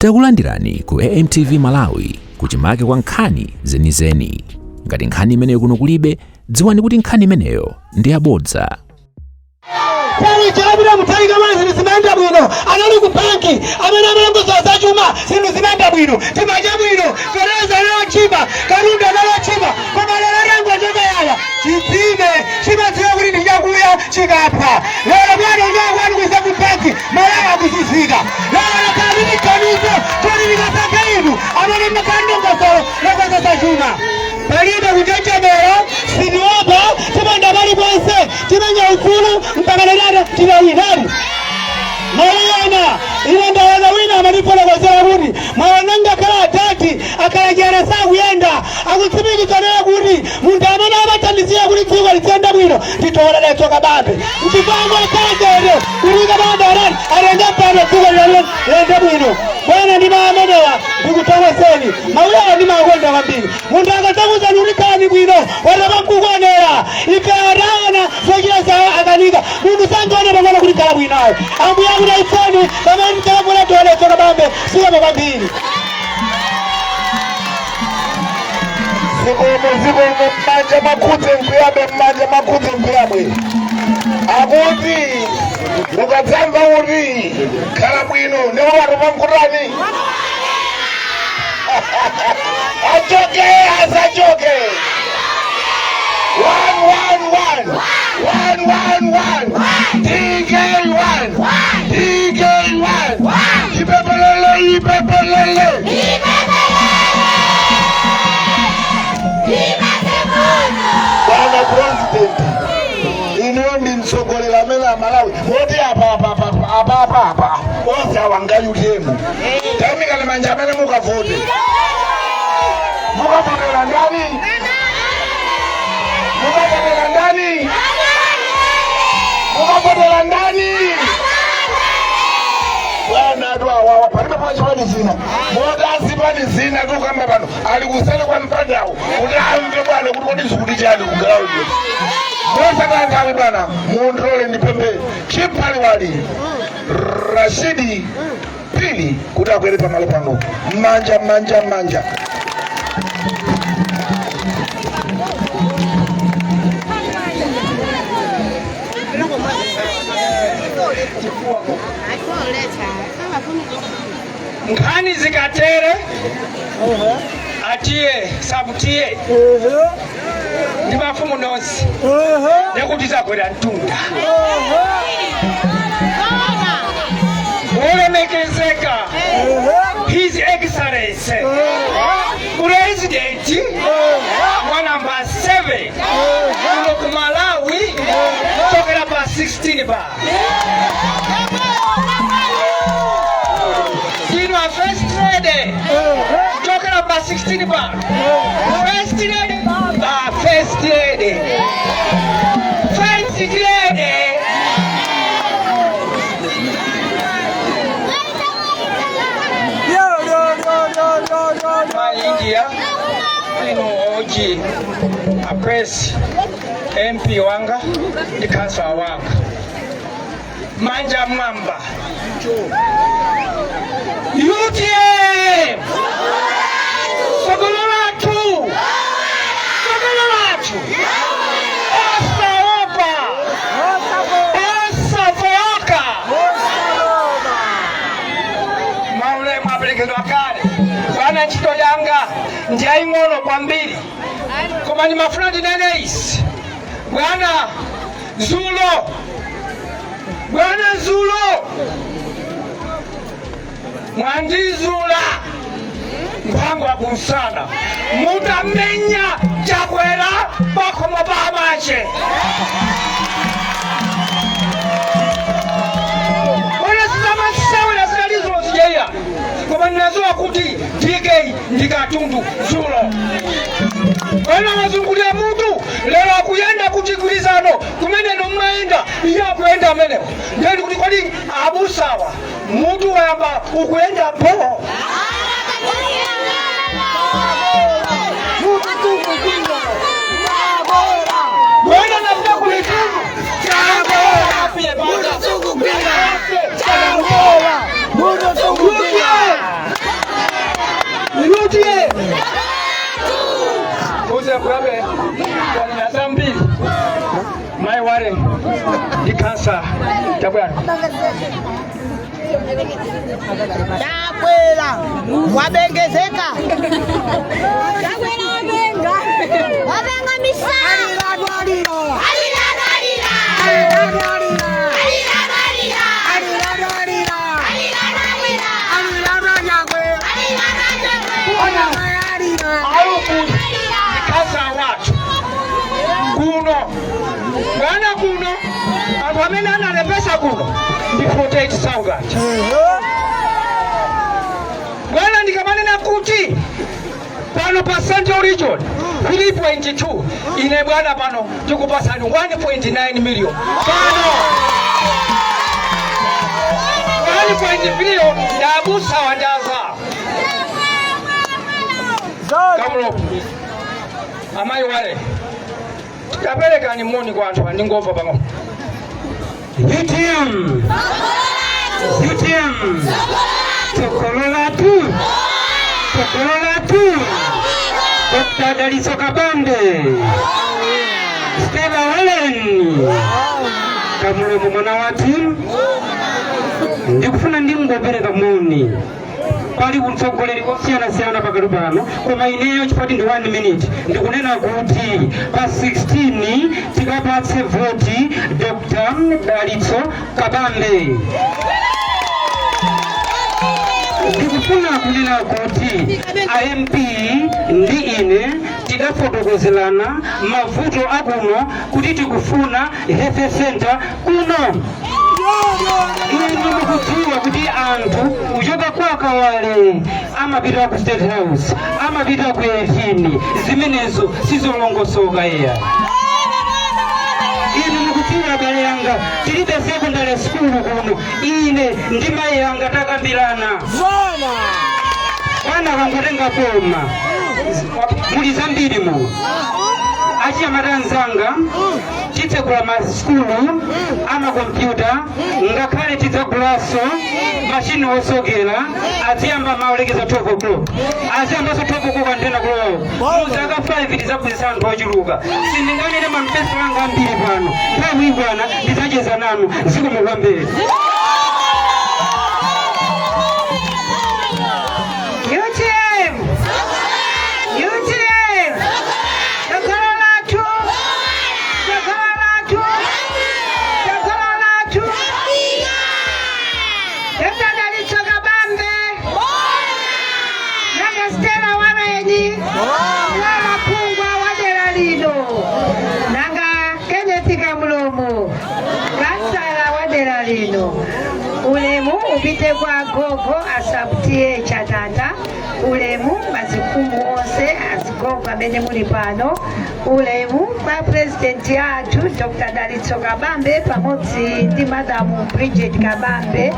Takulandirani ku AMTV Malawi kuchimake kwa nkhani zenizeni. Ngati nkhani imeneyo kuno kulibe, dziwani kuti nkhani imeneyo ndi yabodza. Pali chabira mutaiga mwana zimenda bwino anali ku banki amene amalongo za chuma zinthu zimenda bwino timaja bwino fereza leo chiba karunda leo chiba koma lero rango njoka yala chipime chimadziwa kuti ndichakuya chikapha lero bwana ngwani kuisa ku banki malaya kusifika lero kali ni kanisa tuli nikataka inu amene makandongo so za chuma palida kuchachemera sinioba timanda bali bwese timenya ufulu mpakanelana tinawinani Mariana ile ndawaza wina amanipola kwa zarabuti mwananga kala atati akalajana saa kuyenda akutsibiki kanaya kuti muntu amene amatandizia kuti dziko litsenda bwino titola leto kababe mchifango kalajere kulika banda arani arenga pano dziko lende bwino bwana ndi maamenewa ndikutongoseni mawuyawa ndi makonda kwambiri muntu akatakuza nulikani bwino watapakukonera ife adana zochira zawo akanika muntu sangone pangana kuti kala bwinayo ambuya kuti aifoni pamene mkalapola tole toka bambe siya mabambiri Zikomo mmanja makudze nkuyabwe akuti mukadzamva kuti khala bwino newo watu pankurani achoke asachoke 111 DK1 ipepelele Bwana President ino ndi mtsogoleri amene Malawi woti apa onse awangayutemu tamikale manja amene mukavote mukavotera ndani Bwana atu awawa palibe pachipani zina modasi pani zina tukamba pano ali kusele kwa mpandawo kuti amve bwana kuti kodi zikuti chani kugalawo iyo mosakanthawi bwana muntole ndipembe chiphaliwali Rashidi Pili kuti akwere pamalo pano manja nkhani zikatere atiye sabutiye ndi mafumu nonse nekuti zakwera mtunda ulemekezeka His Excellency President wa namba 7 uno ku Malawi tokera pa 16 ba First lady, talking about 16 bar. First lady, first lady. First lady. My India, I know Oji, a press MP wanga, the council wanga. Manja Mamba. UTM! Sokololatu! Osa Opa! Osa Foaka! Maule mwaperekedwa kale. Bwana ntchito yanga ndi yaying'ono kwambiri. Koma ndimafuna ndinene izi. Bwana Zulo! Mwandizula mpango wa kusana mutamenya chakwera pakoma pamache wana sizamasawe zinalizo zijeya koma ninazowa kuti DK ndikatundu Zulo wana mazungulia mutu lero akuyenda kuchigulizano kumene nomwenda iya kuyenda meneko ndeni kuti kwadi abusawa mutu wayamba ukuyenda po wena nafika kulitundu Chagola Sasa tabwana Chakwela wabengezeka wabenga misana Bwana kuno abamena na pesa kuno ndi 48,000. Bwana ndikamanena kuti pano pa Central Region 3.2 ine bwana pano tikupasani 1.9 million. Pano 1.3 million ndabusa wandaza. Kamulo amai wale tapeleka ni moni kwa watu ndi ngova pang'ono. UTM Tokolola tu Dr. Dalitso Kabambe Stella Helen Kamulo mwana watu ndikufuna ndi ngopereka moni pali kumtsogoleri kosiyana pakati pano koma ineyo chipati ndi 1 minute ndikunena kuti pa 16 tikapatse voti Dr. Dalitso Kabambe. Ndikufuna kunena kuti AMP ndi ine tidafotokozelana mavuto akuno kuti tikufuna health center kuno. Ndikudziwa kuti anthu kuchoka kwa Kawale amapita ku State House amapita ku 18 zimenezo sizolongosoka iya. Ine ndikudziwa bale yanga tilibe secondary school kuno ine ndi mai yanga takambirana wana kangotenga poma muli zambiri mu achiamatanzanga titsekula maskulu amakompyuta ngakhale tidzagulaso machini osokera aziyamba maulekeza 12 o'clock aziyambaso 12 o'clock antena kulowa muzaka 5 tidzagulisa anthu ochuluka sindinganene manifesto anga ambiri pano nthawi ibwana ndidzacheza nanu zikomo kwambiri. Ulemu upite kwa gogo asabutie chatata ulemu mazikumu onse azigogo amene muli pano ulemu kwa president yathu Dr. Dalitso Kabambe pamodzi ndi Madamu Bridget Kabambe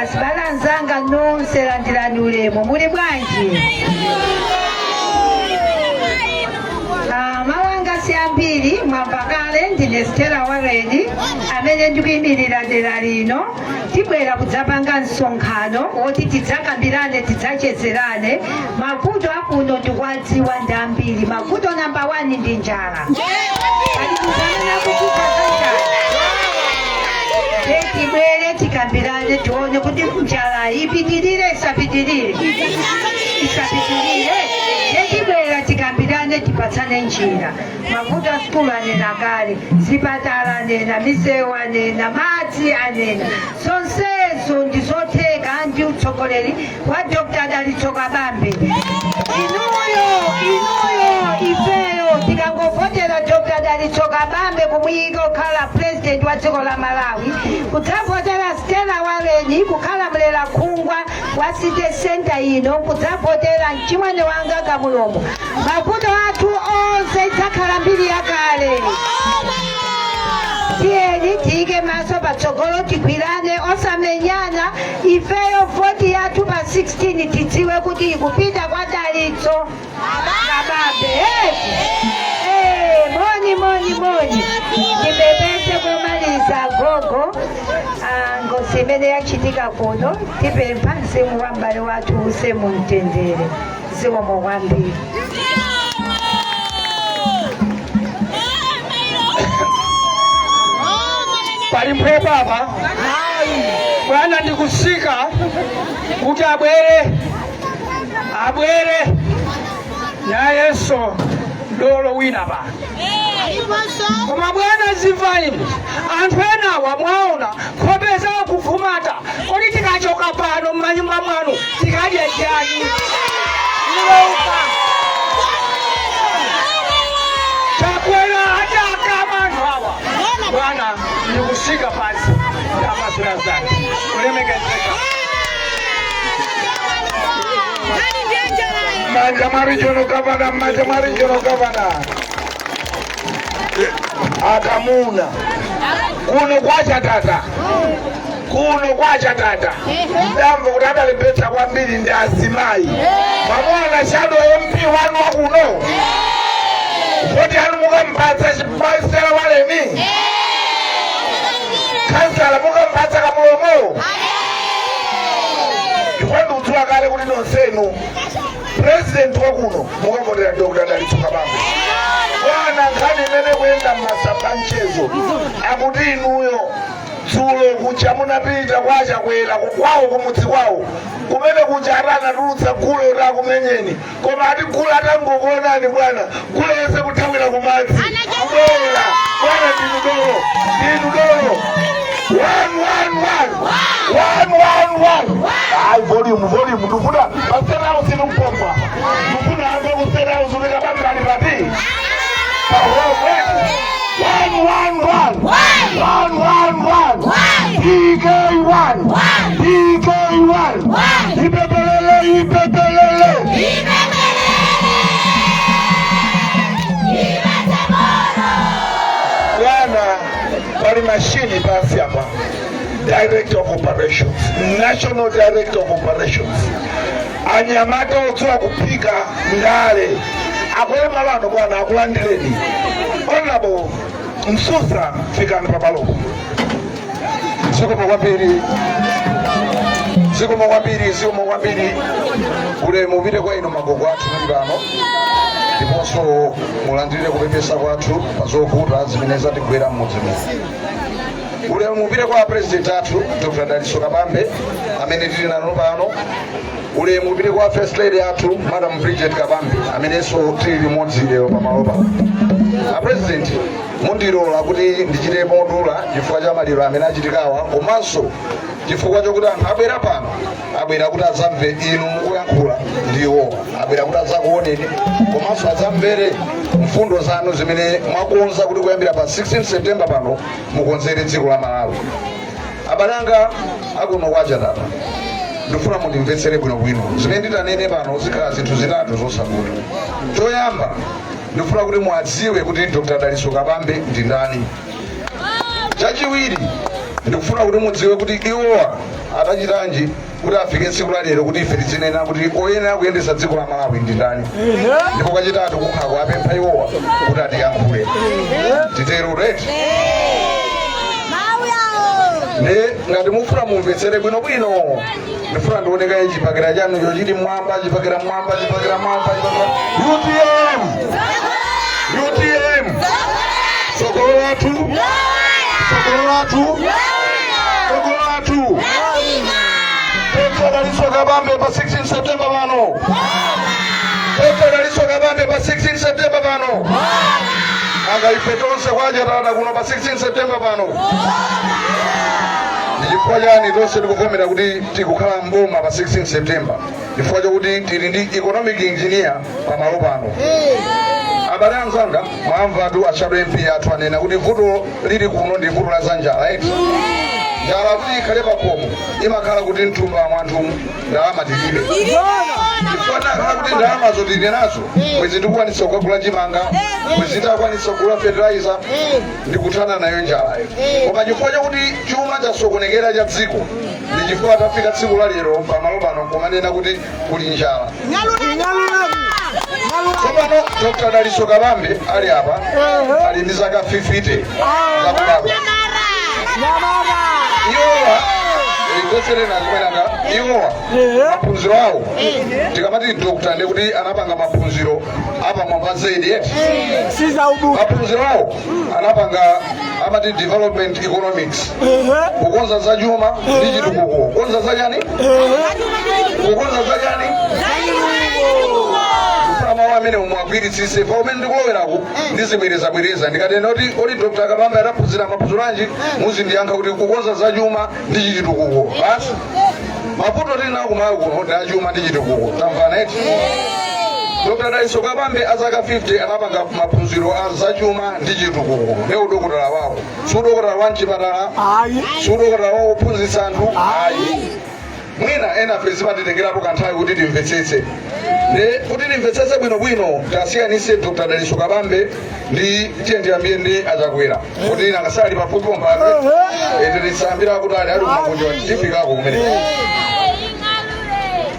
asibalanzanga nonse landirani ulemu muli bwanji. Mawanga siambiri mwambakale ndine Stella Warren amene ndikuyimirira dera lino tibwera kudzapanga msonkhano woti tidzakambirane tidzachezerane mavuto akuno tikwadziwa ndi ambiri. Mavuto namba 1 ndi njala. Tibwere tikambirane tione kuti njala ipitirire isapitirire. Tibwera tikambirane tipatsane njira. Mavuto skulu anena kale, zipatala anena, misewu anena, madzi anena. Zonsezo ndizotheka ndi utsogoleri wa Dr. Dalitso Kabambe. Inuyo ifeyo tikangovotera Dr. Dalitso Kabambe kumuyika kukhala president wa dziko la Malawi, kudzavotera Stella Warren kukhala mlera khungwa wa city center ino, kudzavotera mchimwene wanga Kamulomo. Mavuto athu onse idzakhala mbiri yakale. Tiyeni tiyike maso patsogolo tigwirane osamenyana. Ifeyo voti yathu pa 16 tidziwe kuti ikupita kwa Dalitso Kabambe. Moni ndipepese kumaliza gogo ngosi imene yachitika kuno tipempha mzimu wa m'bale wathu use mumtendere zikomo kwambiri. alimpo baba bwana ndikusika kuti abwere na Yesu dolo wina ba koma bwana zimvaini anthu enawa mwaona khopeza kufumata kodi tikachoka pano m'manyumba mwanu tikadya chani chakwera hata kama anthu awa bwana ndikusika pasi amasira zake ulemekezeka Manja Regional Governor akamuna kuno kwacha tata ndamva kuti adalipetsa kwambiri ndi azimayi pamona shadow MP wanu wakuno kuti anu mukampatsa chibaisera waleni kansala mukampatsa kamulomo ndikwandiudziwa kale kuti nonsenu president wakuno mukavotera Dr. Ndalitsuka Bambe bwana nkhani imene kuyenda mmasabanchezo akuti inuyo dzulo kucha munapita kwachakwera kwawo kumudzi kwawo kumene kucha atanatulutsa gulo takumenyeni koma ati gulo atangokuonani bwana gulo yese kuthawira kumadzi kubwera bwana ndinu dolo 111 hayi volume ndifuna paserawo sinumpompa ndifuna ambe kuserawo zuleka bangani pati 111 DK1 ipepelele bwana pali mashini pasi hapa Director of Operations, National Director of Operations. Anyamata otswa kupika ngale. Akwele malano bwana akulandireni. Honorable Msusa fikani papaloko. Siku mwambiri. Ule mubire kwa ino magogo atu mbano. Ndiponso mulandirire kupepesa kwathu pazovuta zimeneza tigwera mmudzimu. Ule mubire kwa president atu Dr. Ndalitsuka Bambe amene tili nano pano. Ule mubire kwa first lady atu Madam Bridget Kabambe amenenso tili limodzi lero pamalopa. A president mundilola kuti ndichite modula chifukwa cha maliro amene achitikawa komanso chifukwa chokuti anthu abwera pano abwera kuti adzamve inu mukuyankhula ndiwo abwera kuti adzakuoneni komanso adzamvere mfundo zanu zimene mwakonza kuti kuyambira pa 16 September pano mukonzere dziko la Malawi. Abalanga akuno kwacha tata ndifuna mundimvetsere bwinobwino zimene nditanene pano zikhala zinthu zitatu zosakuta. Choyamba ndifuna kuti muadziwe kuti Dr. Ndalitsuka Bambe ndi ndani. Chachiwiri ndikufuna kuti mudziwe kuti iwowa atachitanji kuti afike tsiku la lero kuti ife tidzinena kuti oyenera kuyendetsa dziko la Malawi ndi ndani. Ndipo kachitatu kukhala kuwapempha iwowa kuti atiyankhule. Titero reti ne ngati mufuna mumvetsere bwinobwino ndifuna ndioneka chipakira chanu chochiti mwamba chipakira mwamba UTM sokolo watu Dr. Ndalitsuka Bambe pa 16 September pano. Dr. Ndalitsuka Bambe pa 16 September pano. Anga ipetonse kwaja tata kuno pa 16 September pano. Chifukwa chani tonse tikuvomera kuti tikukhala mboma pa 16 September. Chifukwa chokuti tili ndi economic engineer pamalo pano. Abale anzanga mwamva atu achado MP athu anena kuti vuto lili kuno ndi vuto la zanjala eti. Njala kuti ikhale pakomo imakhala kuti mtumba wa mwanthu ndalama tilibe. Chifukwa nakhala kuti ndalama zotili nazo mwezi tikukwanisa kugula chimanga, mwezi tikukwanisa kugula fertilizer ndikuthana nayo njalayo. Koma chifukwa chakuti chuma chasokonekera cha dziko ndi chifukwa tafika tsiku la lero pamalo pano kumanena kuti kuli njala. Tsopano Dr. Ndalitsuka Bambe ali apa ali ndi zaka 50 zakubadwa. ndikoserena zimwenanga iwowa maphunziro awo tikamati dokta ndekuti anapanga maphunziro apamwamba zaidi eti maphunziro awo anapanga amati development economics kukonza za chuma ndi chitukuko kukonza za chani kukonza za chani mawu amene umwagwiritsise pa umene ndikuloweraku ndizibwereza ndikatenda kuti oti Dr. Kabambe adaphunzira maphunziro anji muzindiyankha kuti kukonza za chuma ndi chitukuko basi mavuto tinawo kumayo kuno kuti achuma ndi chitukuko tamvana eti Dr. Daliso Kabambe azaka 50 anapanga maphunziro a za chuma ndi chitukuko ndi udokotala wawo sudokotala wa mchipatala sudokotala wa ophunzitsa anthu ayi mwina ena fezi matitengerapo kanthawi kuti timvetsetse kuti timvetsetse bwinobwino tasiyanise Dr. Daliso Kabambe ndi tiyendiyambiye ndi achakwera kuti nangasali pafupi pompano tisambira kuti ali kumakunja tifikako kumene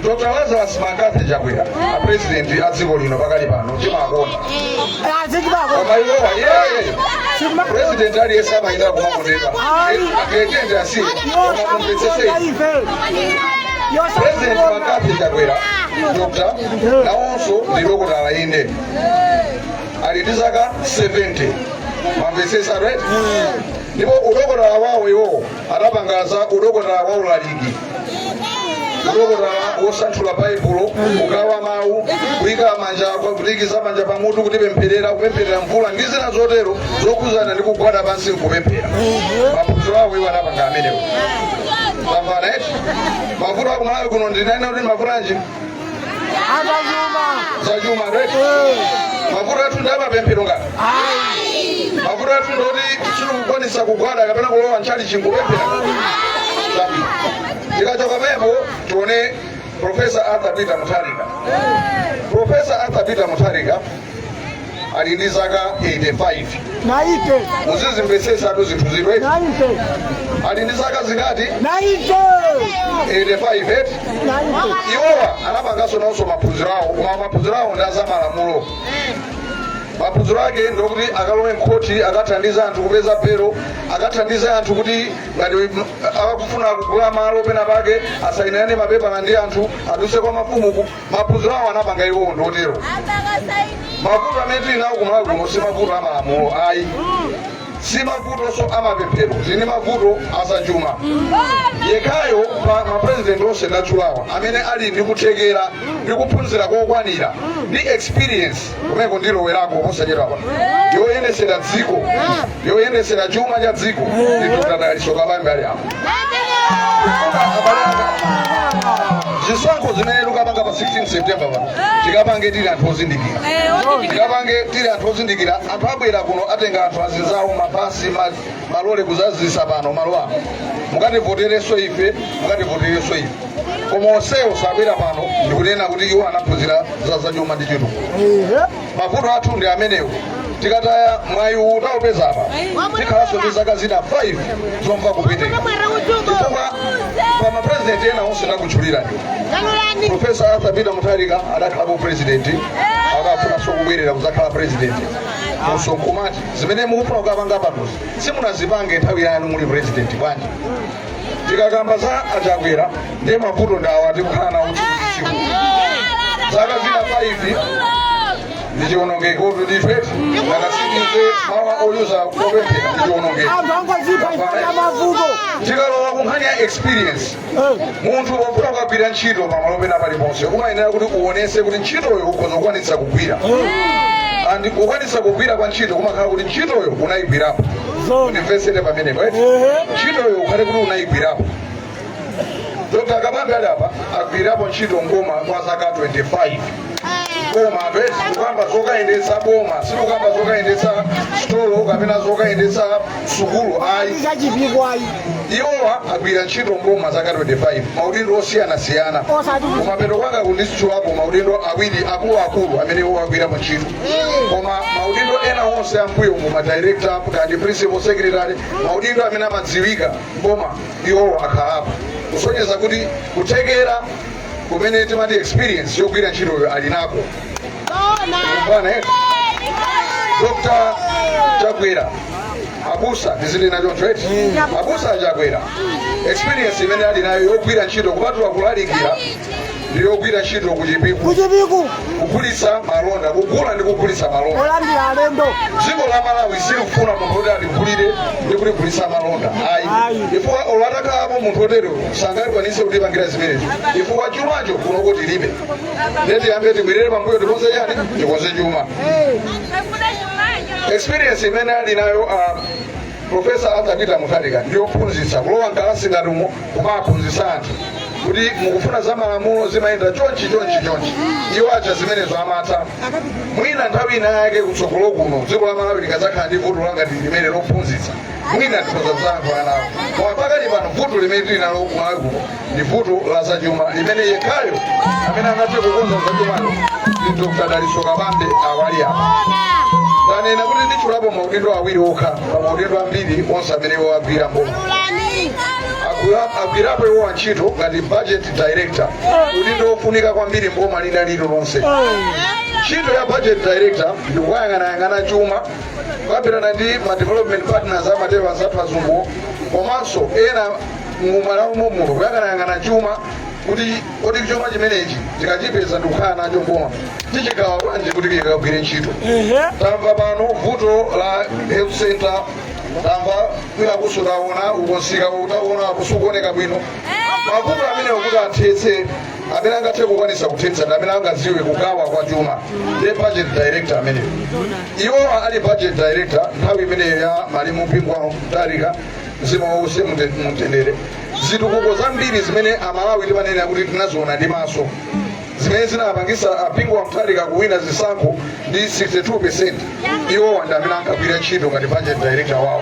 Dr. Lazarus Makazi Chakwera president a dziko lino pakali pano timakonda koma iwowa president aliyese amayenda kumakondeka aketende asiri koma kumvetsese president Makazi Chakwera Dr. nawonso ndidokotala inde ali ndi zaka 70 mamvetsesa right ndipo udokotala wawo iwo adapangaza udokotala wa ulaliki udokotala wosanthula baibulo kugawa mawu kuyika manja kulikiza manja pamutu kuti kupempherera mvula ndi zina zotero zokuzana ndi kugwada pansi kupemphera maphunziro awo iwo adapanga amenewo tamvana eti mavuto akumalawi kuno ndinena kuti mavutanji zachuma reti mavuto athu ndi amapemphero ngati mavuto athu ndoti sitikukwanisa kugwada kapena kulowa ntchali chingupemphera tikachoka pepo tione Professor Arthur Peter Mutharika. Professor Arthur Peter Mutharika ali ndi zaka 85 muzizimvetsesa atu zinthu zirwe ali ndi zaka zingati 85 eti iwowa anapanganso nawonso maphunziro awo koma maphunziro awo ndi azamalamulo maphunziro ake ndokuti akalowe mkhoti akathandiza anthu kupeza pero akathandiza anthu kuti ngati akufuna kugula malo pena pake asayinirane mapepala ndi anthu aduse kwa mafumuku maphunziro awo anapanga iwowo ndotero mavuto amene tili nawo kumalawi kuno si mavuto amalamulo ayi si mavuto so amapemphero zini mavuto azachuma yekhayo mapresident onse ndatchulawa amene ali ndi kuthekera ndi kuphunzira kokwanira ndi experience kumeko ndilowerako posachedwapa yoyendesera dziko yoyendesera chuma cha dziko ndi Dr. Daliso Kabambe ali apo zisankho zimene tikapanga pa 16 September pano tikapange tili anthu ozindikira tikapange tili anthu ozindikira anthu abwera kuno atenga anthu azinzawo mabasi malole kuzazisa pano malo ano mukativotereso ife koma onsewo sabwera pano ndikunena kuti iwo anaphunzira zachuma ndi chitukuko mavuto athu ndi amenewo tikataya mwayi utawupeza apa tikhalanso ndi zaka zina 5 zomva kupiteka chifukwa pa mapresident ena onse ndakutchulirani Professor Arthur Peter Mutharika adakhalapo president akafunanso kubwerera kuzakhala president musonkhumati zimene mukufuna kukapanga panozi simunazipange nthawi yanu muli president bwanji tikakamba za Achakwera ndi mavuto ndawa tikukhala nawo chikuchiku zaka zina 5 ndichionongeko nditweti nakasikize mawa oyuza kopemphera ndichionongeko tikalowa kunkhani ya experience munthu wofuna kugwira ntchito pamalo pena paliponse umayenera kuti uonese kuti ntchitoyo ukhoza kukwanitsa kugwira andi kukwanitsa kugwira kwa ntchito kumakhala kuti ntchitoyo unayigwirapo unimvesere pamenepo ntchitoyo ukhale kuti unayigwirapo Dr. Kabambe ali apa agwirapo ntchito ngoma kwa zaka 25 boma besi kukamba zokayendetsa boma sikukamba zokayendetsa stolo kapena zokayendetsa sukulu ayi iwowa agwira ntchito ngoma zaka 25 maudindo osiyana-siyana kumapeto kwanga kundisitchulapo maudindo awiri akuluakulu amene iwo agwirapo ntchito koma maudindo ena onse ambuyo mu madirector kandi principal secretary maudindo amene amadziwika boma iwowo akhalapo kusonyeza kuti kuthekera kumene timati experience yogwira ntchitoyo ali nako Dr. Chakwera abusa tizili nacho ntchito abusa achakwera experience imene ali nayo yogwira ntchito kupatula kulalikira ndiyo yogwira ntchito kuchipiku kugulitsa malonda kugula ndi kugulitsa malonda olandira alendo dziko la Malawi silifuna munthu oti aligulire ndi kuligulitsa malonda ayi ifukwa olatakalapo munthu otero sangakwanise kutipangira zimenezo ifukwa chumacho kunoko tilibe ndeti yambe tibwerere pambuyo tikonze chani tikonze chuma experience imene ali nayo Professor Arthur Peter Mutharika ndiyophunzitsa kulowa mkalasi ngatumo kumaphunzitsa anthu kuti mukufuna za malamulo zimayenda chonchi iwo acha zimenezo amatha mwina nthawi ina yake kutsogolo kuno dziko la Malawi likadzakhala ndi vuto ngati limene lophunzitsa mwina tikhoza kusankha anawo koma pakali pano vuto limene tili nalo kumalawi kuno ndi vuto la zachuma limene yekhayo amene angathe kukonza zachumalo ndi Dr. Daliso Kabambe awali apa tanena kuti ndichulapo maudindo awiri okha pa maudindo ambiri onse amene wagwira mboma agwirapo iwo wantchito ngati budget director udindo ofunika kwambiri mboma lina lino lonse ntchito ya budget director ndikuyang'anayang'ana chuma kukambirana ndi ma development partners amatewa anzathu azungu komanso ena mumalamulo muno kuyang'anayang'ana chuma kuti chuma chimenechi tikachipeza ndikukhala nacho mboma tichigawa bwanji kuti kikagwire ntchito tamva pano vuto la health center tamva kwina kusutaona ukonsika utaona kusukuoneka bwino mavuto amene okuti athetse amene angathe kukwanisa kuthetsa ndi amene angadziwe kugawa kwa chuma ndi budget director ameneyo iwo ali budget director nthawi imeneyo ya Malemu Mpingwa Mutharika mzimu wause mutendere zitukuko zambiri zimene amalawi timanena kuti tinaziona ndi maso zimene zinapangisa Mpingwa Mutharika kuwina zisankho ndi 62%. Iwo ndi amene ankagwira ntchito ngati budget director wawo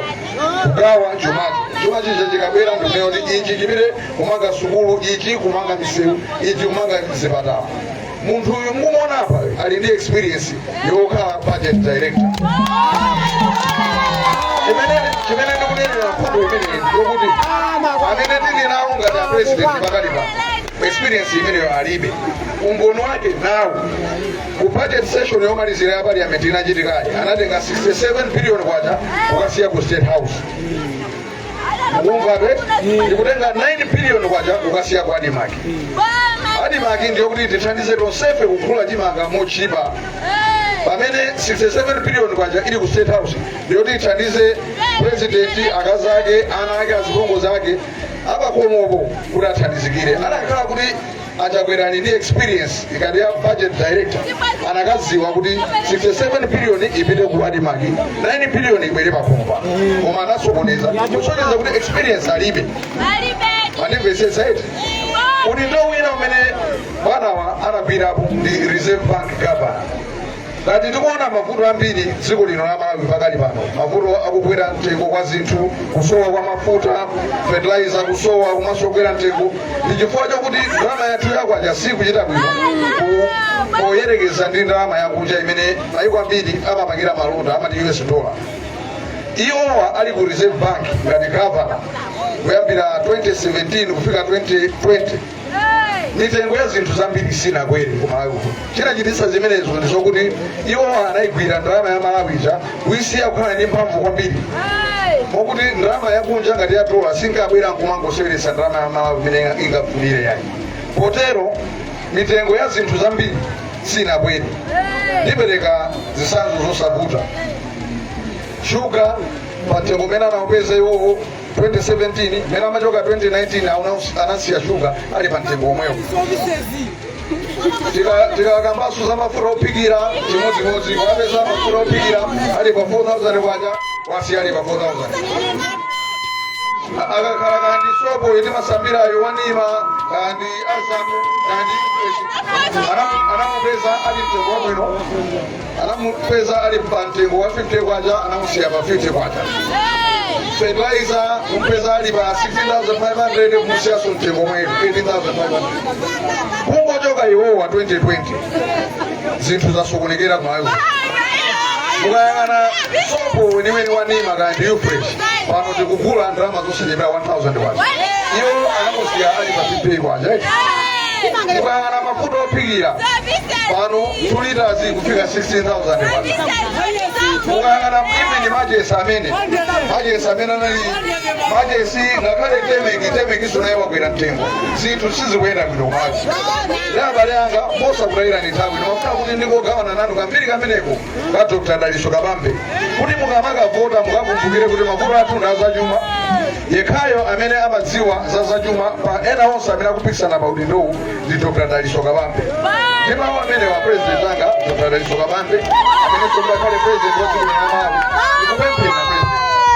kugawa chumachi chikabwera ndikuneyo kuti ichi chipite kumanga sukulu, ichi kumanga misewu, ichi kumanga zipatala. Munthu uyu mumuona apa ali ndi experience yokhala budget director. Chimene ndikunenera mfundo imene yokuti amene tili nawo ngati president pakali pano experience imeneyo alibe. Umbono wake nawo ku budget session yomalizira ya parliament inachitikayi anatenga 67 billion kwacha ukasiya ku State House. Mukumvabe ndikutenga 9 billion kwacha ukasiya ku Adimaki. Adimaki ndiyo kuti tithandize tonsefe kugula chimanga mochipa. Pamene 67 billion kwacha ili ku State House ndiyo tithandize president akazi ake ana ake azikongo zake abakomopo kuti athandizikire. Anakhala kuti achakwerani ndi experience ikati ya budget director anakaziwa kuti 67 billion ipite ku Adimaki, 9 billion ibwere pakhompa koma anasokoneza kusonyeza kuti experience alibe. Andimvetsetsa eti kuti ndo wina umene bwanawa anagwirapo ndi Reserve Bank governor. Ngati tikuona mavuto ambiri dziko lino la Malawi pakali pano, mavuto akukwera mtengo kwa zinthu, kusowa kwa mafuta, fertilizer kusowa, komanso kukwera mtengo, ndi chifukwa chakuti ndalama yathu yakwacha sikuchita bwino poyerekeza ndi ndalama yakunja imene mayiko ambiri amapangira malonda amati US dollar. Iwowa ali ku Reserve Bank ngati governor kuyambira 2017 kufika 2020 mitengo ya zinthu zambiri sinakwere kumalawi. Chinachititsa zimenezo ndizokuti iwo anayigwira ndalama ya Malawi kuyisiya kukhala ndi mphamvu kwambiri mokuti ndalama yakunja ngati ya dola sinkabwera nkumangoseweretsa ndalama ya Malawi imene ingafunire yayi. Potero mitengo ya zinthu zambiri sinakwere. Ndipereka zitsanzo zosavuta. Shuga patengo mena anaopeza iwowo 2017 mena machoka 2019 anasiya shuga ali pa mtengo omwewo. Tikakambaso za mafuta opikira chimodzimodzi wapeza mafuta opikira ali pa 4,000 kwacha wasiya ali pa 4,000. Akakhala kandi sopo iti masambirayo wanima kandi azamu kandi anamupeza ali mtengo wabwino, anamupeza ali pa mtengo wa 50 kwacha anamusiya pa 50 kwacha. Fertilizer umpeza ali pa 16,500 kumusiyaso mtengo mwetu 18,500. Kungochoka iwowa 2020 zinthu zasokonekera kumalawi. Mukayang'ana sopo weniweni wanima kandi Ufresh pano tikugula ndalama zosachepera 1,000 kwacha. Iwo anamusiya ali pa 50 kwacha. Mukayang'ana mafuta opikira pano tulitazi kufika 16,000 pano. Mukangana mimi ni majesi amene anali majesi ngakale temeki sonayewa kwera mtengo zinthu sizikuyenda bwino maji abale anga mosa kutayira ni nthawi ndimafuna kuti ndingogawana nanu kambiri kameneko ka Dr. Daliso Kabambe kuti mukamakavota mukakumbukire kuti mavuto athu ndi azachuma yekhayo amene amadziwa za zachuma pa ena onse amene akupikisana pa udindowu ndi Dr. Daliso Kabambe ndi mawu amene wa president anga Dr. Daliso Kabambe amene ngakhale president wa dziko la Malawi ndikupemphera president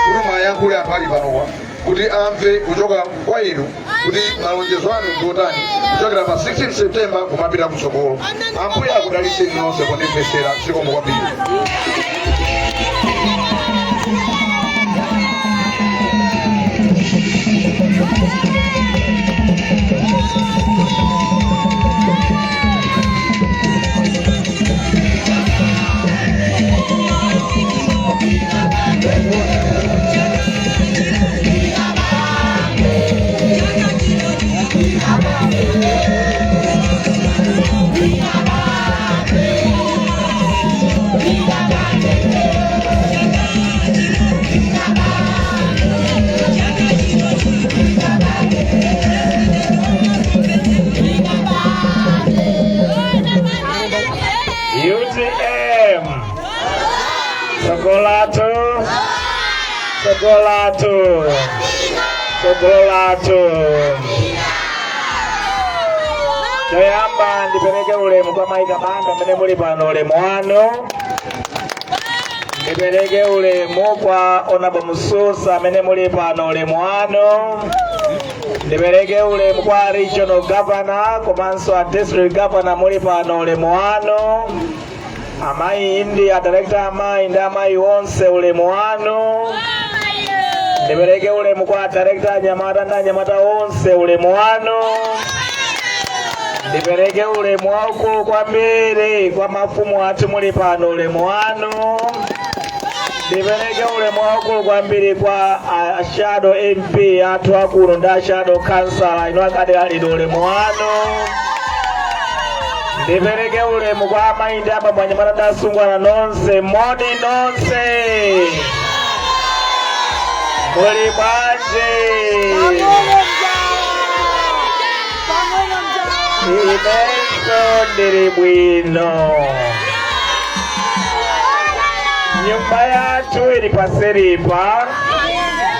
kuti mwayankhule anthu ali panowa kuti amve kuchoka kwa inu kuti malonjezo anu ndiotani kuchokera pa 16 September kumapita kutsogolo. Ambuye akudalitseni nonse kundimvetsera zikomo kwambiri. UTM Sogolato choyamba ndipereke ulemu kwa Maika Banda amene muli pano ulemu wanu. Ndipereke ulemu kwa Honorable Mususa amene muli pano ulemu wanu. Ndipereke ulemu kwa Regional Governor komanso a District Governor muli pano ulemu wanu. Amayi indi a Director amayi ndi amayi onse ulemu wanu. Ndipereke ulemu kwa Director anyamata ndi anyamata onse ulemu wanu. Ndipereke ulemu waukulu kwambiri kwa mafumu athu muli pano ulemu wanu. Ndipereke ulemu waukulu kwambiri kwa Shadow MP athu akulu ndi Shadow Councilor ino akadi ali ulemu wanu. Ndipereke ulemu kwa amayi ndi abambo anyamata ndi asungwana nonse moni nonse. Muli bwanji? Inenso ndiri bwino. Nyumba yathu ili paseripa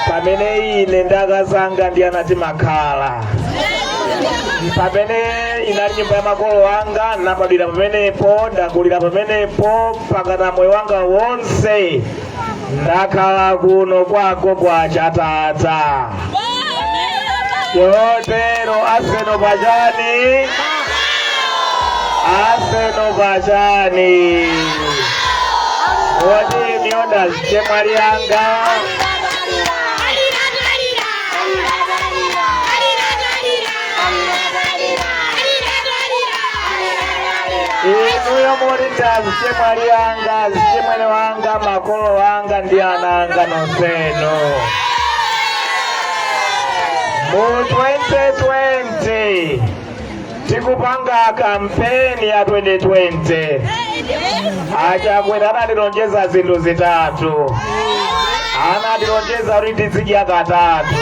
pamene ine ndakazanga ndi anati makhala. Pamene inali nyumba ya makolo wanga nabadwira pamenepo ndakulira pamenepo pakana moyo wanga wonse ndakhala kuno kwako kwa Chatata. Yotero aseno bajani wadi mionda chemari anga inuyo morita chemari anga chemene wanga makolo wanga ndi ananga nonseno. Mu 2020 tikupanga kampeni ya 2020 achakwera analilonjeza zinthu zitatu. Analilonjeza kuti tizidya katatu.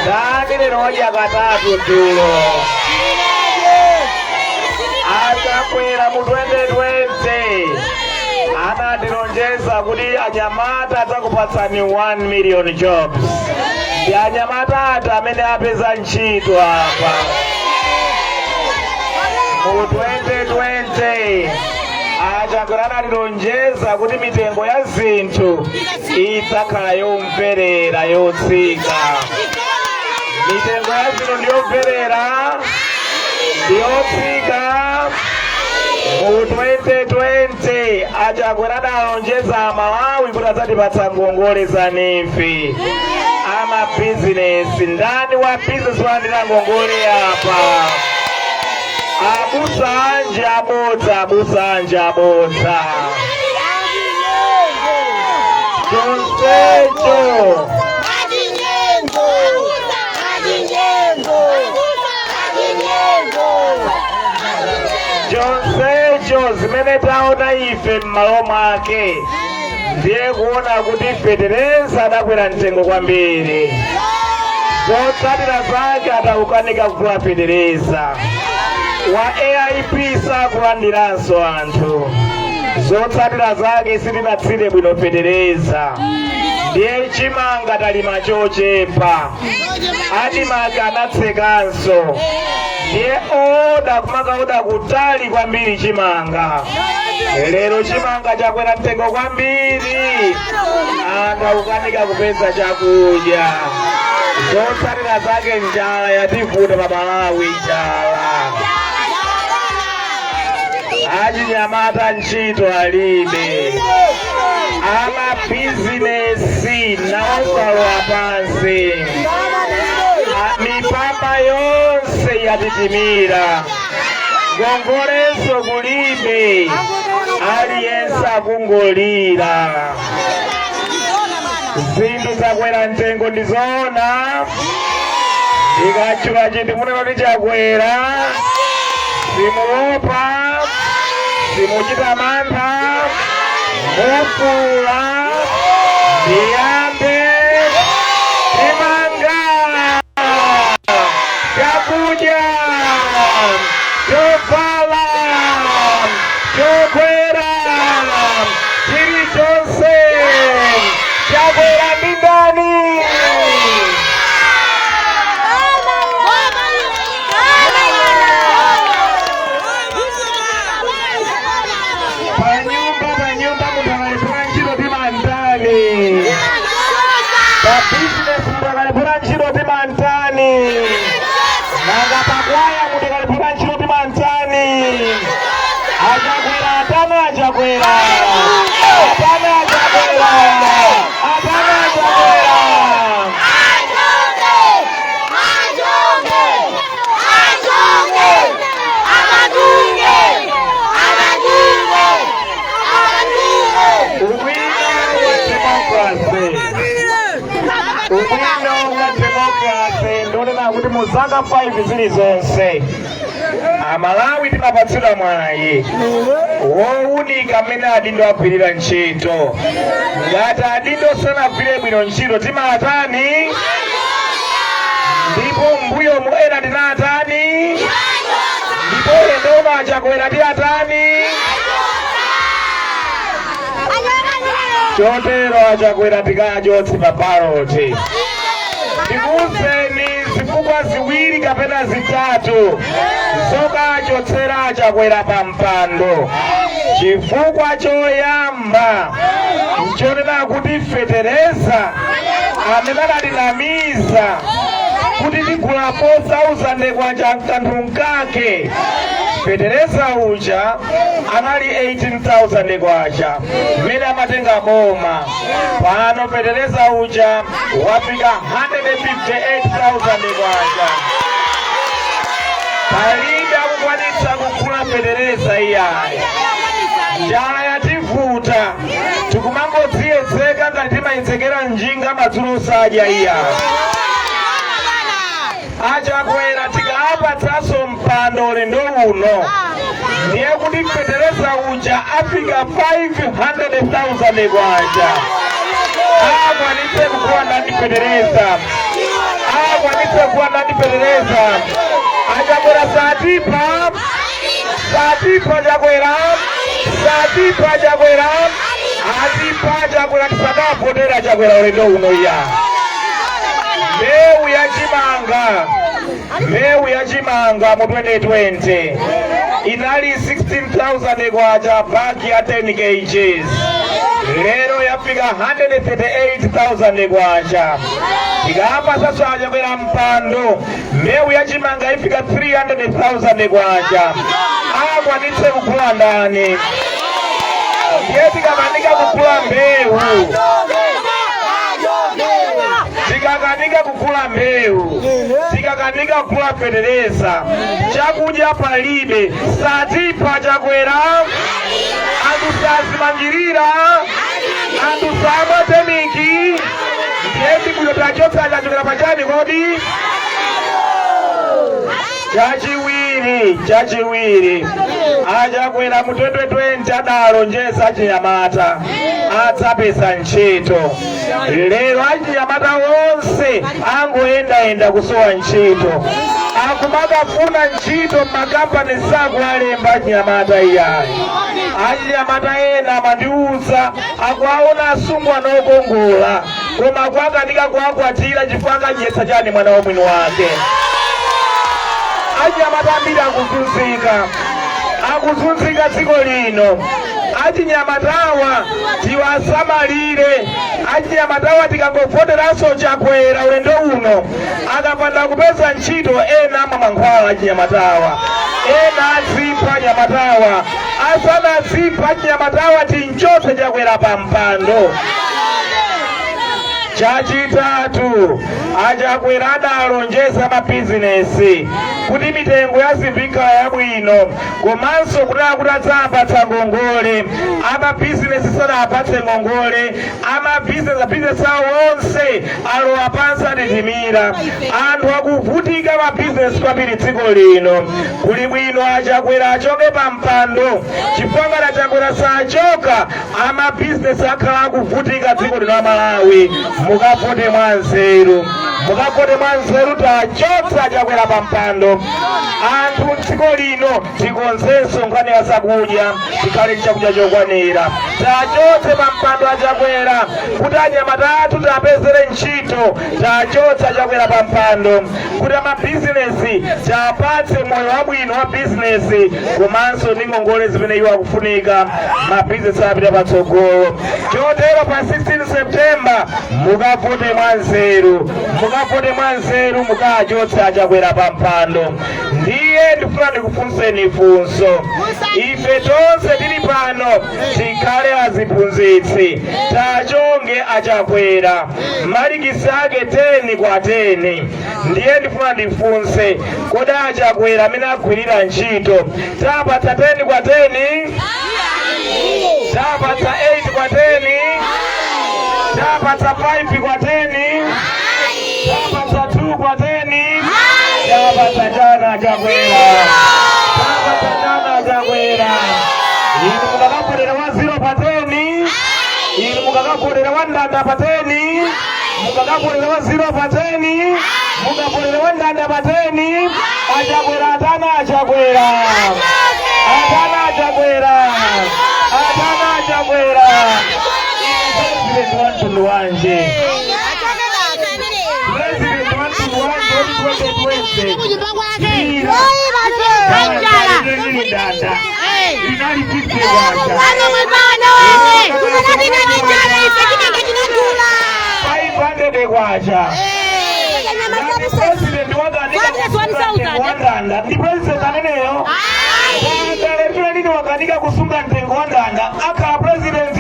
Ndani lilodya katatu tulo. Achakwera mu 2020 analilonjeza kuti anyamata atakupatsani 1 million jobs. Ya nyamata amene apeza ntchito apa. Mu 2020 achakwera analilonjeza kuti mitengo ya zinthu idzakhala yomverera yotsika. Mitengo ya zinthu ndiyomverera ndiyotsika. Mu 2020 achakwera analonjeza Malawi kuti adzatipatsa ngongole za nefi. Ama business ndani wa business wandira ngongole apa. Abusanje abodza. Jonsecho. Chotero zimene taona ife m'malo mwake ndiye kuona kuti fetereza adakwera mtengo kwambiri. Zotsatira zake ataukanika kugula fetereza. Wa AIP sakulandiranso anthu. Zotsatira zake sitinatsire bwino fetereza. Ndiye chimanga talima chochepa. Adimake anatsekanso. Ndiye oda kumakaoda kutali kwambiri chimanga. Lero chimanga chakwera mtengo kwambiri. Akaukanika kupeza chakudya. Zotsatira zake njala yativuta pa Malawi njala. Achinyamata ntchito alibe. Amabizinesi nawosalowa pansi. Mipamba yonse yatitimira. Gongoleso kulibe. Aliyense akungolira. Zinthu zakwera mtengo ndizona. Ikachula chinthu munoti chakwera. Simuopa. Simuchita mantha. Mufula. Ndiyambe. Chimanga. Chakudya. Chovala. Chokwera. Chilichonse. Chakwera ndani. Panyumba mutalipura ntchito timantani. Pa business mutalipura ntchito timantani. Nanga pakwaya mutalipura ntchito timantani. Achakwera atana achakwera. Atana achakwera. Atana achakwera. Ubwino wa democracy ndonena kuti muzaka 5 zilizonse Amalawi timapatsidwa mwayi wowunika amene adindo agwirira ntchito. Ngati adindo sanagwire bwino ntchito timatani. Ndipo mbuyo muena tinatani. Ndipo lendo achakwera tiatani. Chotero achakwera tikachotsi pa paroti. Ndikuwuzeni zifukwa ziwiri kapena zitatu zokachotsera achakwera pa mpando. Chifukwa choyamba nchonena kuti fetereza amene adatinamiza kuti tigula 4,000 kwacha mkanthu mkake. Fetereza uja anali 18,000 kwacha mmene amatenga boma. Pano fetereza uja wafika 158,000 kwacha. Palibe akukwanitsa kugula fetereza iyayi. Njala yativuta. Tikumangodziyedzeka ngati timayedzekera njinga madzulo osadya iyayi. Achakwera tikapatsaso mpando ulendo uno. Ndiye kuti fetereza uja afika 500,000 kwacha. Akwanitse kukuwa ndani fetereza. Akwanitse kukuwa ndani fetereza. Achakwera satipa. Satipa chakwera. Satipa chakwera. Atipa chakwera tisakapotera chakwera ulendo uno iya. Mbewu ya chimanga. Mbewu ya chimanga mu 2020 inali 16,000 kwacha bagi ya 10 kgs. Lero yafika 138,000 kwacha. Tikapa sasa achakwera mpando. Mbewu ya chimanga ifika 300,000 kwacha. Akwanitse kugula ndani. Ndiye tikamanika kugula mbewu. Tikakanika kugula mbewu. Tikakanika kugula fetereza. Chakudya palibe. Satipa chakwera. Anthu sazimangirira. Anthu samatemiki. Ndiye tikuyo tachotsa chachokera pachani kodi. Chachiwiri chachiwiri achakwera mu 2020 adalonjeza achinyamata adzapeza ntchito. Lero achinyamata onse angoyendayenda kusowa ntchito, akumakafuna ntchito m'makampani sakuwalemba achinyamata iyayi. Achinyamata ena amandiuza akuwaona asungwana okongola koma kwakanika kuwakwatira chifukwa akadyetsa chani mwana wa mwini wake. Achinyamata ambiri akuzunzika dziko lino. Achinyamatawa tiwasamalire. Achinyamatawa tikangovoteranso Chakwera ulendo uno akapanda kupeza ntchito ena amamankhwala achinyamatawa, ena azipha achinyamatawa. Asana azipha achinyamatawa tinchotse Chakwera pa mpando. Chachitatu achakwera adalonjeza mabizinesi kuti mitengo yazimbikhala yabwino komanso kuti adzapatsa ngongole amabizinesi sadapatse ngongole. Amabizinesi awo onse alowa pansi atitimira. Anthu akuvutika mabizinesi kwambiri dziko lino. Kuli bwino achakwera achoke pa mpando chifukwa ngati achakwera sachoka amabizinesi akhala akuvutika dziko lino la Malawi. Mukavote mwanzeru, tachotsa achakwera pa mpando. Anthu dziko lino tikonzenso nkhani ya zakudya, tikhale chakudya chokwanira. Tachotse pa mpando achakwera kuti anyamata athu tapezere ntchito. Tachotsa achakwera pa mpando kuti amabizinesi tapatse moyo wabwino wa bizinesi komanso ndi ngongole zimene iwo akufunika mabizinesi apita patsogolo. Chotero pa 16 September mukavote mwanzeru mukachotsa achakwera pa mpando. Ndiye ndifuna ndikufunseni funso. Ife tonse tili pano tikhale aziphunzitsi, tachonge achakwera malikisi ake 10 kwa 10. Ndiye ndifuna ndifunse kodi achakwera amene agwirira ntchito tapatsa 10 kwa 10? Tapatsa 8 kwa 10? Tapatsa 5 kwa 10? Tapatsa 2 kwa 10? Tapatsa jana Chakwera. Inu mukakapolera wa 0 pa 10? Inu mukakapolera wa ndanda pa 10? Mukakapolera wa 0 pa 10? Mukapolera wa ndanda pa 10? Achakwera atana achakwera. President wantu wanje. President wantu wanje 2020. President waganda. Ni president ameneyo. Ndaletu lini wakanika kusunga mtengo wa ndanda. Aka president.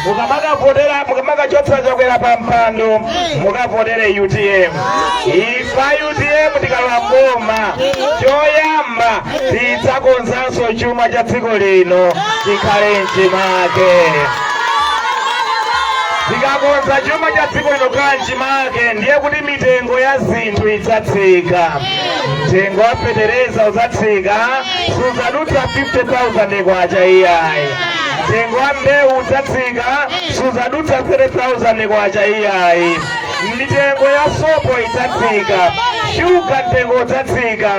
Mukamaga chotsa Chakwera pa mpando mukavotere UTM. Ifa UTM tikalowa mboma choyamba tidzakonzanso chuma cha dziko lino chikhale mchimake. Tikakonza chuma cha dziko lino kukhala mchimake ndiye kuti mitengo ya zinthu idzatsika. Mtengo wa fetereza udzatsika, suzadutsa 50,000 kwacha iyayi. Mtengo wa mbewu udzatsika, suzadutsa 30,000 kwacha iyayi. Mitengo ya sopo idzatsika, shuga mtengo udzatsika,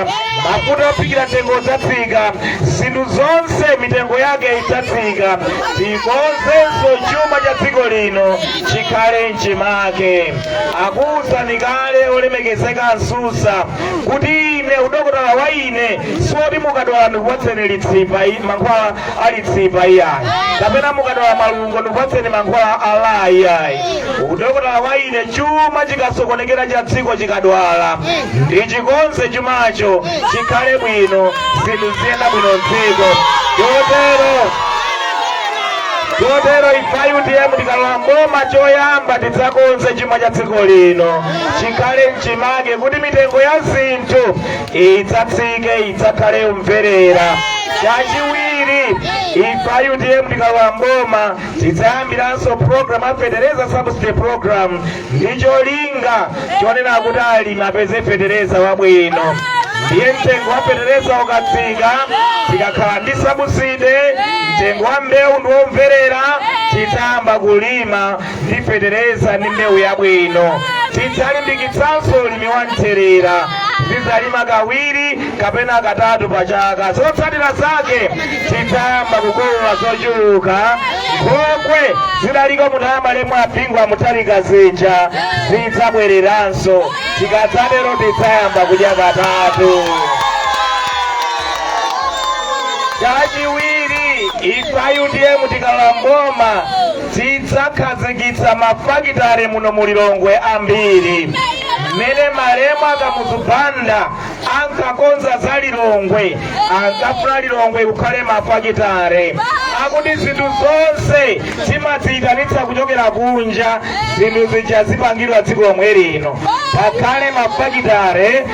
mafuta opikira mtengo udzatsika, zinthu zonse mitengo yake idzatsika. Tikonzenso chuma cha dziko lino chikhale mchimake. Akuwuzani kale olemekezeka Nsusa kuti ine udokotala wa ine soti mukadwala ndikupatseni litsipa mankhwala alitsipa iyayi, kapena mukadwala malungo ndikupatseni mankhwala ala iyayi. Udokotala wa ine chuma chikasokonekera cha dziko chikadwala ndichikonze chumacho chikhale bwino, zinthu ziyenda bwino dziko. Chotero ifa UTM tikalowa mboma choyamba tidzakonze chuma cha dziko lino chikhale mchimake kuti mitengo ya zinthu idzatsike, idzakhale umverera. Chachiwiri ife UTM tikalowa mboma tidzayambiranso program ya Fetereza Subsidy Program ndicho linga chonena kuti alimi apeze fetereza wabwino. Ndiye mtengo wa fetereza ukatsika tikakhala ndi subsidy, mtengo wa mbewu ndiwomverera, tidzayamba kulima ndi fetereza ndi mbewu yabwino. Tidzalimbikitsanso ulimi wa ntherera, tidzalima kawiri kapena katatu pa chaka. Zotsatira zake tidzayamba kukolola zochuluka. Nkhokwe zidaliko munayamba malemu apingwa mutalika zija zidzabwereranso, tikadzatero tidzayamba kudya katatu. Chachiwiri, ife UTM tikalowa mboma tidzakhazikitsa mafakitare muno mu Lilongwe ambiri. Mmene malemu akamuzubanda ankakonza za Lilongwe, ankafuna Lilongwe kukhale mafakitare akuti zinthu zonse timadziyitanitsa kuchokera kunja, zinthu zija zipangidwa dziko lomwe lino. Pakhale mafakitare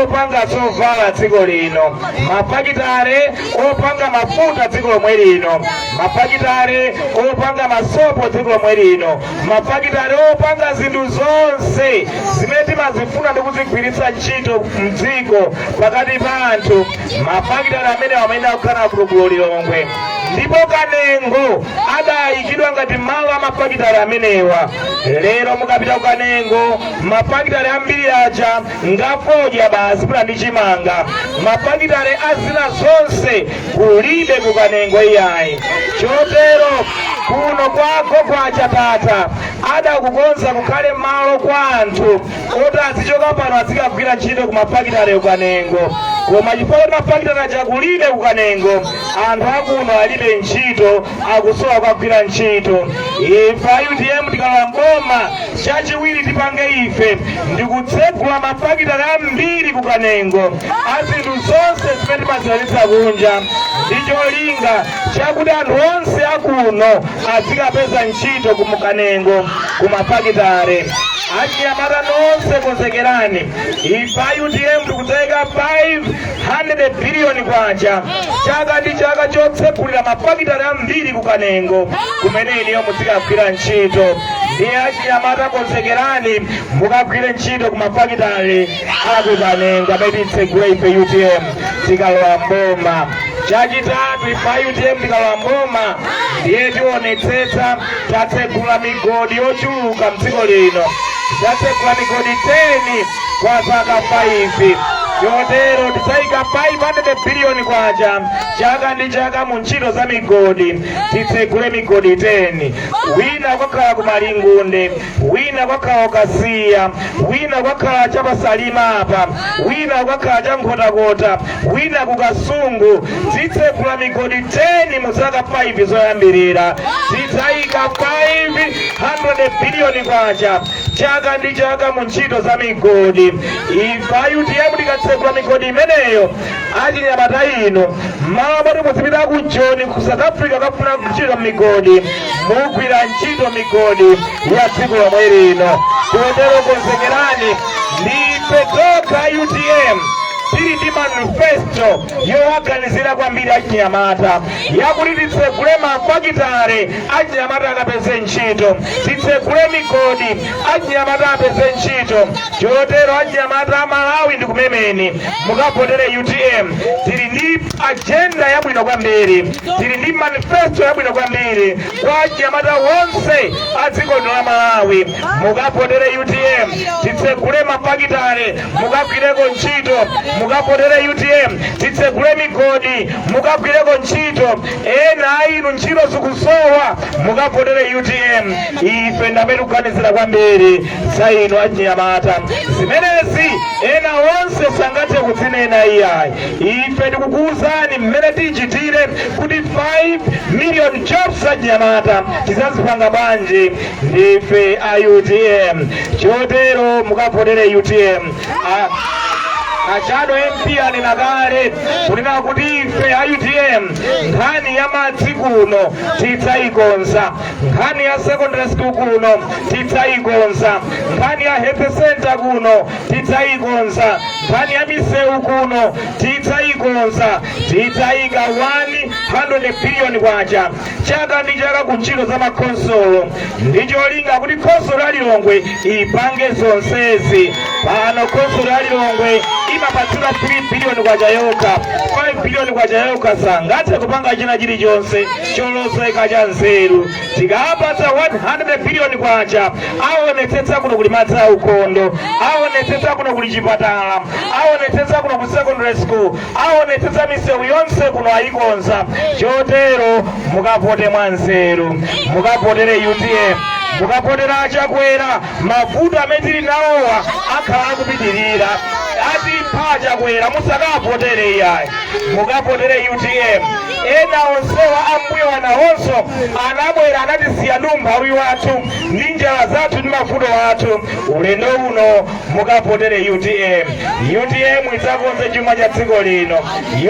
opanga zovala dziko lino, mafakitare opanga mafuta dziko lomwe lino, mafakitare opanga masopo dziko lomwe lino, mafakitare opanga zinthu zonse zimene timazifuna ndi kuzigwiritsa ntchito mdziko pakati pa anthu. Mafakitare amene amene akukhala ku Lilongwe. Ndipo Kanengo adayikidwa ngati malo amafakitare amenewa. Lero mukapita ku Kanengo, mafakitare ambiri aja ngafodya basi pula ndi chimanga. Mafakitare azina zonse kulibe ku Kanengo iyayi. Chotero kuno kwako kwa Chatata adakukonza kukhale malo kwa anthu oti azichoka pano azikagwira ntchito ku mafakitare ku Kanengo. Koma chifukwa mafakitare aja kulibe ku Kanengo, anthu akuno alibe ntchito, akusowa kugwira ntchito. Ife UTM tikalowa mboma, chachiwiri tipange ife ndikutsegula mafakitare ambiri ku Kanengo azinthu zonse zimene timazilanditsa kunja. Ndicho linga chakuti anthu onse akuno azikapeza ntchito ku Kanengo ku mafakitare. Achinyamata nonse konzekerani, ife UTM tikudzayika 500 billion kwacha chaka ndi chaka chotsegulira mafakitare ambiri ku Kanengo kumene iniyo muzikagwira ntchito. Ndiye achinyamata konzekerani mukagwire ntchito ku mafakitare aku Kanengo amene titsegule ife UTM tikalowa mboma. Chachitatu, ife UTM tikalowa mboma ndiye tionetsetsa tatsegula migodi yochuluka mdziko lino. Tatsegula migodi 10 kwa zaka 5. Chotero tidzayika 500 billion kwacha chaka ndi chaka mu ntchito za migodi. Titsegule migodi 10. Wina kwakhala ku Malingunde, wina kwakhala Kasiya, wina kwakhala cha Pasalima apa, wina kwakhala cha Nkhotakota, wina ku Kasungu. Titsegula migodi 10 mu zaka 5 zoyambirira. Tidzayika 500 billion kwacha chaka ndi chaka mu ntchito za migodi. Ife UTM tikatsegula migodi imeneyo, achinyamata ino mmawa moti muzipita ku Joni ku South Africa kafuna kuchita migodi, mugwira ntchito migodi ya dziko lomwe lino. Chotero konzekerani, ndife tokha UTM tili ndi manifesto yowaganizira kwambiri achinyamata yakuti titsegule mafakitare achinyamata akapeze ntchito, titsegule migodi achinyamata apeze ntchito. Chotero achinyamata a Malawi ndi kumemeni mukavotere UTM. Tili ndi agenda yabwino kwambiri, tili ndi manifesto yabwino kwambiri kwa achinyamata wonse a dziko lino la Malawi. Mukavotere UTM, titsegule mafakitare mukagwireko ntchito. Mukavotere UTM, titsegule migodi mukagwireko ntchito. Ena inu ntchito zikusowa, mukavotere UTM. Ife ndamene kuganizira kwambiri za inu achinyamata. Zimenezi ena onse sangathe kudzinena iyayi. Ife tikukuwuzani mmene tichitire kuti 5 million jobs achinyamata tizazipanga bwanji ndife a UTM. Chotero mukavotere UTM. achado MP aninagale kunena kuti ife a UTM nkhani ya madzi kuno tidzayikonza, nkhani ya secondary school kuno tidzayikonza, nkhani ya health center kuno tidzayikonza, nkhani ya misewu kuno tidzayikonza, tidzayika 100 billion kwacha chaka ndi chaka ku ntchito za makonsolo, ndi cholinga kuti khonsolo ya Lilongwe ipange zonsezi. Pano khonsolo ya Lilongwe imapatsidwa 3 billion kwacha yokha, 5 billion kwacha yokha sangathe kupanga china chilichonse choloseka cha nzeru. Tikapatsa 100 billion kwacha aonetsetsa kuno kuli madzi aukhondo, aonetsetsa kuno kuli chipatala, aonetsetsa kuno ku secondary school, aonetsetsa misewu yonse kuno ayikonza. Chotero mukavote mwanzeru, mukapotere UTM, mukapotera achakwera. Mavuto amene tili nawowa akhala akupitirira, ati pachakwera musakapotere iyayi, mukapotere UTM. Ena onsewa ambuyo wanawonso anabwera anatisiya umphawi wathu ndi njala zathu ndi mavuto wathu. Ulendo uno mukapotere UTM. UTM idzakonze chuma cha dziko lino,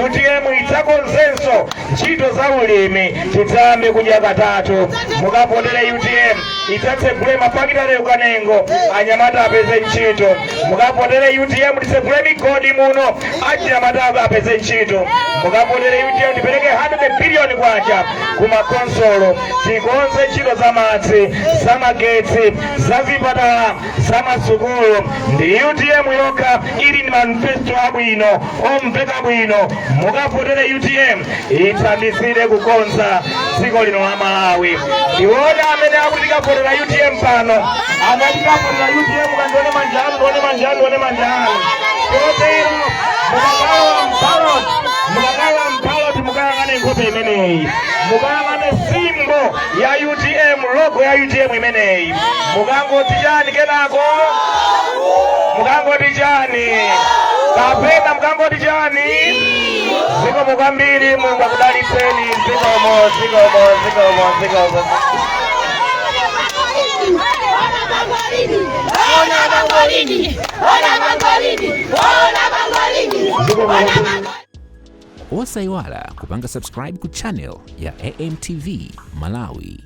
UTM idzakonzenso ntchito za ulimi, tidzayambe kudya katatu. Mukapotere UTM idzatsegule mafakitale ukanengo, anyamata apeze ntchito. Mukapotere UTM tisegule migodi muno, anyamata apeze ntchito. Mukapotere UTM tipereke 100 billion kwacha kumakonsolo, tikonze ntchito za madzi, za magetsi, za zipatala, za masukulu. Ndi UTM yokha ili ndi manifesto abwino omveka bwino. Mukapotere UTM ithandizire kukonza dziko lino la Malawi. Ndiwona amene akutikapotera UTM pano, anatikapotera UTM kandione manjano, ndione manjano, ndione manjano. Chotero mukagawa mpaloti mukayang'ane nkhope imeneyi, mukayang'ane simbo ya UTM, logo ya UTM imeneyi. Mukangoti chani kenako? Mukangoti chani? Kapena mukangoti chani? Zikomo kwambiri, Mulungu akudalitseni. Zikomo. Osayiwala kupanga subscribe ku channel ya AMTV Malawi.